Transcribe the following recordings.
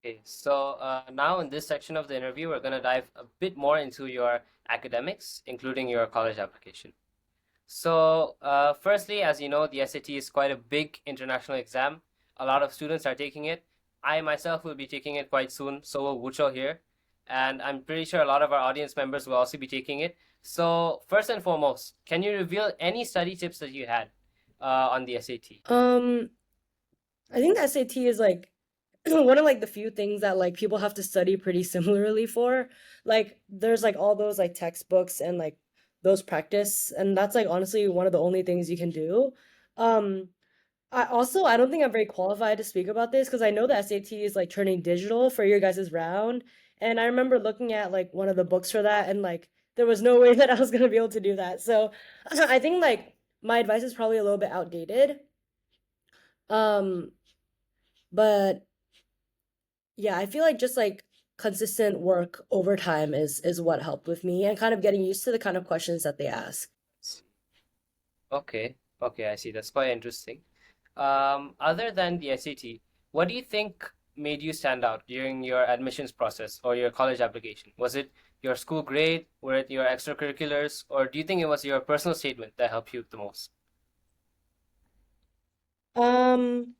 Okay, so now in this section of the interview, we're going to dive a bit more into your academics, including your college application. So, firstly, as you know, the SAT is quite a big international exam. A lot of students are taking it. I myself will be taking it quite soon, so will Wucho here. And I'm pretty sure a lot of our audience members will also be taking it. So, first and foremost, can you reveal any study tips that you had on the SAT? Um, I think the SAT is like one of like the few things that like people have to study pretty similarly for. Like there's like all those like textbooks and like those practice, and that's like honestly one of the only things you can do. Um, I don't think I'm very qualified to speak about this because I know the SAT is like turning digital for your guys' round, and I remember looking at like one of the books for that, and like there was no way that I was gonna be able to do that. So I think like my advice is probably a little bit outdated. Um, but yeah, I feel like just like consistent work over time is what helped with me and kind of getting used to the kind of questions that they ask. Okay, okay, I see. That's quite interesting. Other than the SAT, what do you think made you stand out during your admissions process or your college application? Was it your school grade? Were it your extracurriculars? Or do you think it was your personal statement that helped you the most? Um,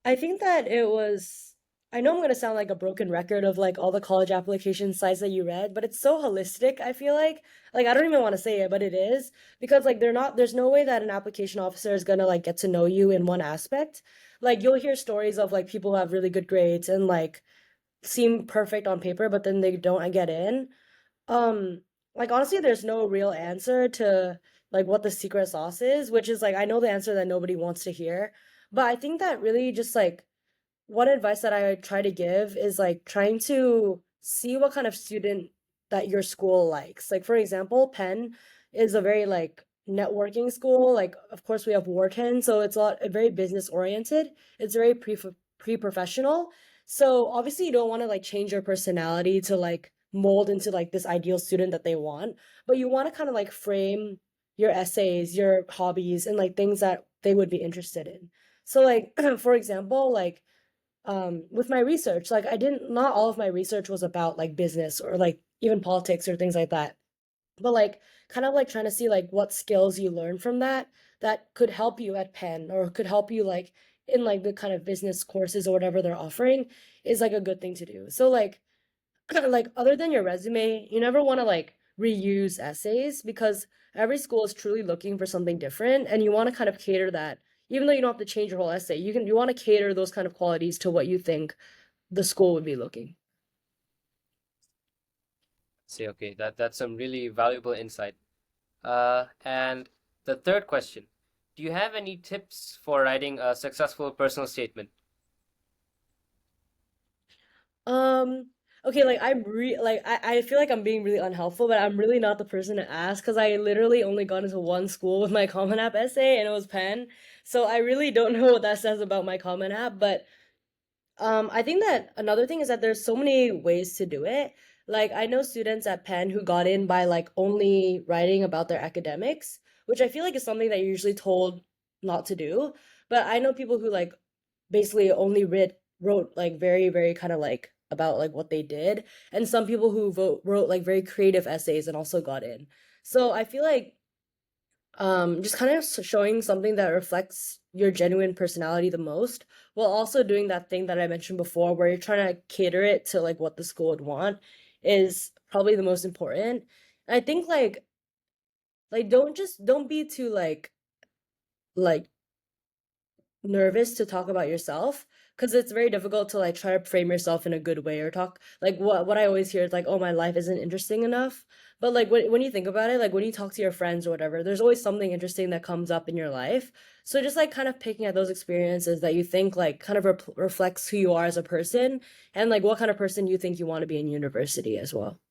I think that it was, I know I'm gonna sound like a broken record of like all the college application sites that you read, but it's so holistic, I feel like. Like I don't even want to say it, but it is because like there's no way that an application officer is gonna like get to know you in one aspect. Like you'll hear stories of like people who have really good grades and like seem perfect on paper, but then they don't get in. Um, like honestly, there's no real answer to like what the secret sauce is, which is like I know the answer that nobody wants to hear. But I think that really just like one advice that I try to give is like trying to see what kind of student that your school likes. Like for example, Penn is a very like networking school. Like of course we have Wharton, so it's a lot very business oriented. It's very pre-professional. So obviously you don't want to like change your personality to like mold into like this ideal student that they want, but you want to kind of like frame your essays, your hobbies, and like things that they would be interested in. So like for example, like with my research, like I didn't not all of my research was about like business or like even politics or things like that, but like kind of like trying to see like what skills you learn from that that could help you at Penn or could help you like in like the kind of business courses or whatever they're offering is like a good thing to do. So like like other than your resume, you never want to like reuse essays because every school is truly looking for something different and you want to kind of cater that. Even though you don't have to change your whole essay, you want to cater those kind of qualities to what you think the school would be looking. Say, okay, that's some really valuable insight. And the third question, do you have any tips for writing a successful personal statement? Um, okay, like I feel like I'm being really unhelpful, but I'm really not the person to ask because I literally only got into one school with my Common App essay and it was Penn. So I really don't know what that says about my Common App, but I think that another thing is that there's so many ways to do it. Like I know students at Penn who got in by like only writing about their academics, which I feel like is something that you're usually told not to do. But I know people who like basically only wrote like very kind of like about like what they did, and some people who wrote like very creative essays and also got in. So I feel like just kind of showing something that reflects your genuine personality the most, while also doing that thing that I mentioned before, where you're trying to cater it to like what the school would want, is probably the most important. And I think like don't be too like nervous to talk about yourself because it's very difficult to like try to frame yourself in a good way or talk like what I always hear is like, oh, my life isn't interesting enough. But like when you think about it, like when you talk to your friends or whatever, there's always something interesting that comes up in your life. So just like kind of picking at those experiences that you think like kind of reflects who you are as a person and like what kind of person you think you want to be in university as well.